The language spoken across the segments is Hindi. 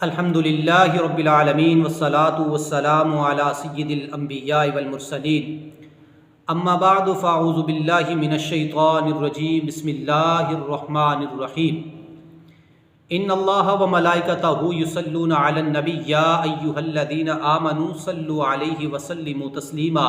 अल्हम्दुलिल्लाहि रब्बिल आलमीन वस्सलातु वस्सलामु अला सय्यिदिल अंबिया वल मुरसलीन अम्मा बअदु फ़अऊज़ु बिल्लाहि मिनश शैतानिर रजीम बिस्मिल्लाहिर रहमानिर रहीम इन्नल्लाहा व मलाइकतहु युसल्लूना अलन नबी या अय्युहल्लज़ीना आमनू सल्लु अलैहि व सल्लिमू तस्लीमा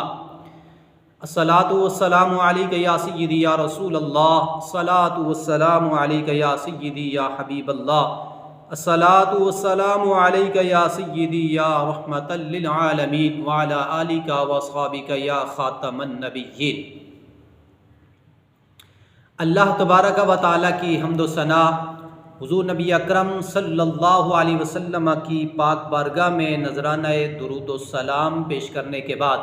अस्सलातु वस्सलामु अलैका या सय्यिदी या रसूलल्लाह अस्सलातु वस्सलामु अलैका या सय्यिदी या हबीबल्लाह अस्सलातु वस्सलामु अलैका या सय्यिदी या रहमतल लिल आलमीन व अला आलिका व अस्हाबिका या खातमन नबिय्यीन। अल्लाह तबारक व तआला की हम्द व सना हुज़ूर नबी अकरम सल्लल्लाहु अलैहि वसल्लम की पाक बारगाह में नजराना दुरूद व सलाम पेश करने के बाद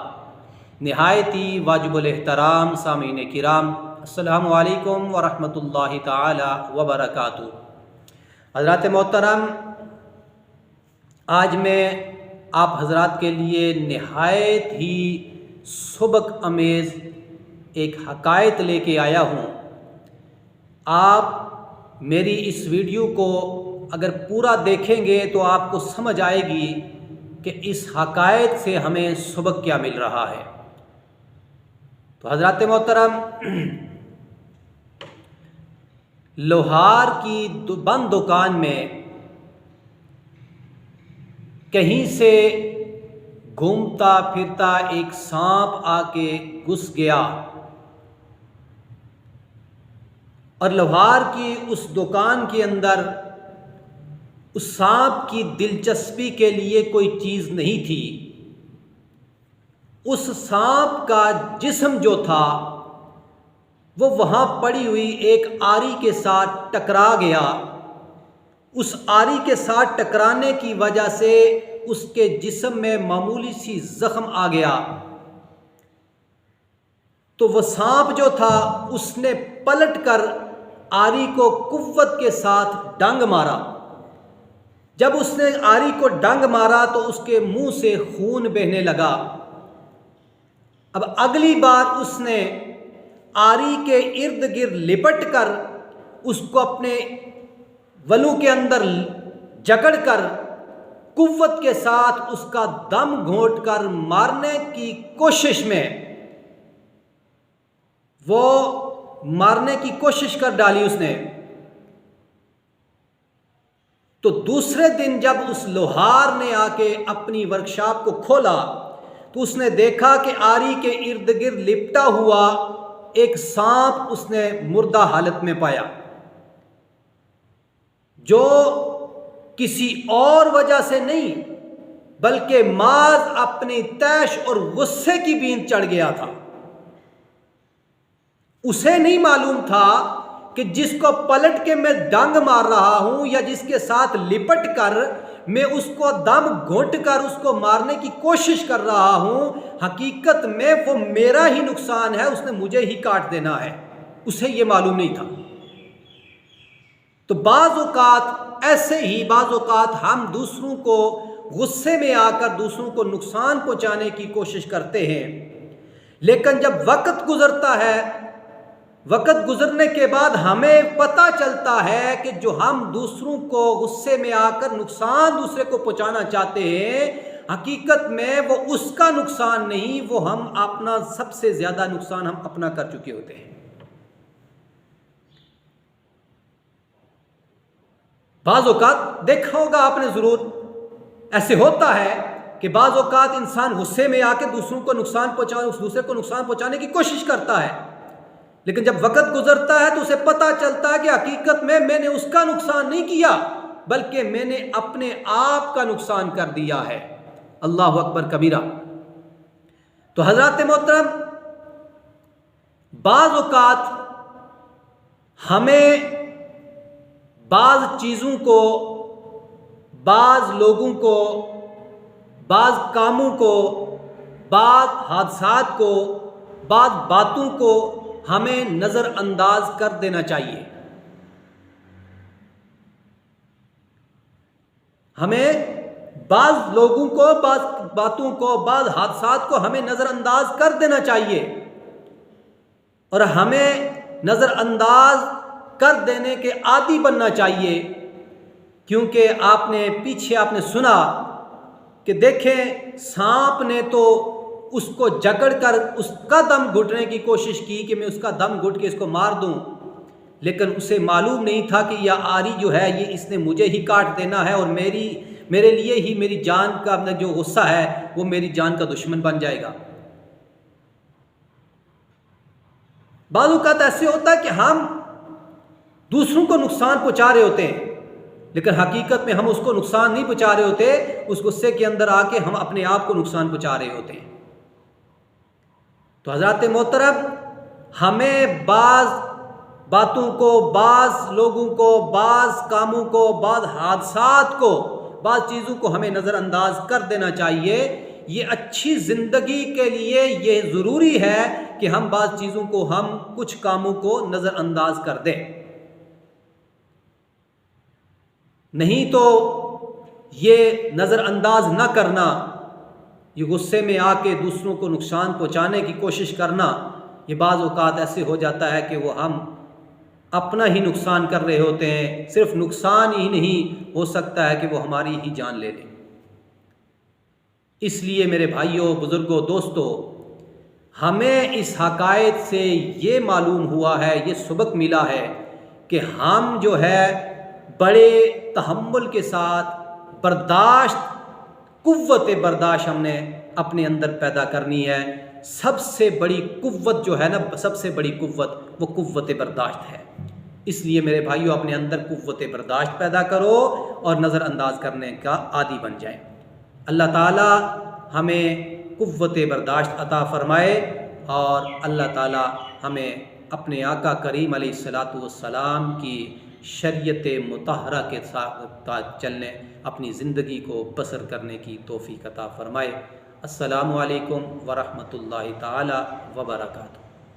निहायती वाजिबुल एहतराम सामीन किराम अस्सलामु अलैकुम व रहमतुल्लाहि तआला व बरकातुहू। हज़रात मोहतरम, आज मैं आप हज़रात के लिए नहायत ही सबक अमेज़ एक हकायत लेके आया हूँ। आप मेरी इस वीडियो को अगर पूरा देखेंगे तो आपको समझ आएगी कि इस हकायत से हमें सबक क्या मिल रहा है। तो हज़रात मोहतरम, लोहार की बंद दुकान में कहीं से घूमता फिरता एक सांप आके घुस गया और लोहार की उस दुकान के अंदर उस सांप की दिलचस्पी के लिए कोई चीज़ नहीं थी। उस सांप का जिस्म जो था वो वहाँ पड़ी हुई एक आरी के साथ टकरा गया। उस आरी के साथ टकराने की वजह से उसके जिस्म में मामूली सी जख्म आ गया। तो वो सांप जो था उसने पलटकर आरी को कुव्वत के साथ डंग मारा। जब उसने आरी को डंग मारा तो उसके मुंह से खून बहने लगा। अब अगली बार उसने आरी के इर्द गिर्द लिपट कर उसको अपने वलू के अंदर जकड़कर कुव्वत के साथ उसका दम घोंट कर मारने की कोशिश में वो मारने की कोशिश कर डाली उसने। तो दूसरे दिन जब उस लोहार ने आके अपनी वर्कशॉप को खोला तो उसने देखा कि आरी के इर्द गिर्द लिपटा हुआ एक सांप उसने मुर्दा हालत में पाया, जो किसी और वजह से नहीं बल्कि माज अपनी तैश और गुस्से की बींद चढ़ गया था। उसे नहीं मालूम था कि जिसको पलट के मैं डंग मार रहा हूं या जिसके साथ लिपट कर मैं उसको दम घोंट कर उसको मारने की कोशिश कर रहा हूं, हकीकत में वो मेरा ही नुकसान है, उसने मुझे ही काट देना है। उसे ये मालूम नहीं था। तो बाज़ औक़ात ऐसे ही बाज़ औक़ात हम दूसरों को गुस्से में आकर दूसरों को नुकसान पहुंचाने की कोशिश करते हैं, लेकिन जब वक्त गुजरता है, वक्त गुजरने के बाद हमें पता चलता है कि जो हम दूसरों को गुस्से में आकर नुकसान दूसरे को पहुंचाना चाहते हैं, हकीकत में वो उसका नुकसान नहीं, वो हम अपना सबसे ज्यादा नुकसान हम अपना कर चुके होते हैं। बाज़ औक़ात देखा होगा आपने जरूर, ऐसे होता है कि बाज़ औक़ात इंसान गुस्से में आकर दूसरों को नुकसान दूसरे को नुकसान पहुंचाने की कोशिश करता है, लेकिन जब वक्त गुजरता है तो उसे पता चलता है कि हकीकत में मैंने उसका नुकसान नहीं किया बल्कि मैंने अपने आप का नुकसान कर दिया है। अल्लाहु अकबर कबीरा। तो हज़रात मोहतरम, बाज़ औक़ात हमें बाज़ चीज़ों को, बाज़ लोगों को, बाज़ कामों को, बाज़ हादसात को, बाज़ बातों को हमें नज़रअंदाज कर देना चाहिए। हमें बाज़ लोगों को, बाज़ बातों को, बाज़ हादसात को हमें नज़रअंदाज कर देना चाहिए और हमें नज़रअंदाज कर देने के आदी बनना चाहिए क्योंकि आपने पीछे आपने सुना कि देखें सांप ने तो उसको जकड़कर उसका दम घुटने की कोशिश की कि मैं उसका दम घुट के इसको मार दूं, लेकिन उसे मालूम नहीं था कि यह आरी जो है ये इसने मुझे ही काट देना है और मेरे लिए ही मेरी जान का जो गुस्सा है वो मेरी जान का दुश्मन बन जाएगा। बाज़ औक़ात ऐसे होता है कि हम दूसरों को नुकसान पहुंचा रहे होते हैं, लेकिन हकीकत में हम उसको नुकसान नहीं पहुंचा रहे होते, उस गुस्से के अंदर आके हम अपने आप को नुकसान पहुंचा रहे होते हैं। तो हज़रात मोहतरम, हमें बाज़ बातों को, बाज़ लोगों को, बाज़ कामों को, बाज़ हादसात को, बाज़ चीज़ों को हमें नज़रअंदाज कर देना चाहिए। ये अच्छी ज़िंदगी के लिए ये ज़रूरी है कि हम बाज़ चीज़ों को, हम कुछ कामों को नज़रअंदाज कर दें, नहीं तो ये नज़रअंदाज ना करना, ये गुस्से में आके दूसरों को नुकसान पहुंचाने की कोशिश करना, ये बाज़ औक़ात ऐसे हो जाता है कि वो हम अपना ही नुकसान कर रहे होते हैं। सिर्फ नुकसान ही नहीं, हो सकता है कि वो हमारी ही जान ले लें। इसलिए मेरे भाइयों, बुज़ुर्गों, दोस्तों, हमें इस हक़ाइक़ से ये मालूम हुआ है, ये सबक मिला है कि हम जो है बड़े तहम्मुल के साथ बर्दाश्त, कुव्वत बर्दाश्त हमने अपने अंदर पैदा करनी है। सबसे बड़ी कुव्वत जो है ना, सबसे बड़ी कुव्वत वो कुव्वत बर्दाश्त है। इसलिए मेरे भाइयों, अपने अंदर कुव्वत बर्दाश्त पैदा करो और नज़रअंदाज करने का आदी बन जाए। अल्लाह ताला हमें कुव्वत बर्दाश्त अता फ़रमाए और अल्लाह ताला हमें अपने आका करीम अलैहिस्सलातु वस्सलाम की शरीयत मुतहरा के साथ चलने, अपनी ज़िंदगी को बसर करने की तौफ़ीक़ अता फ़रमाए। अस्सलामु अलैकुम व रहमतुल्लाहि ताला व बरकातुहू।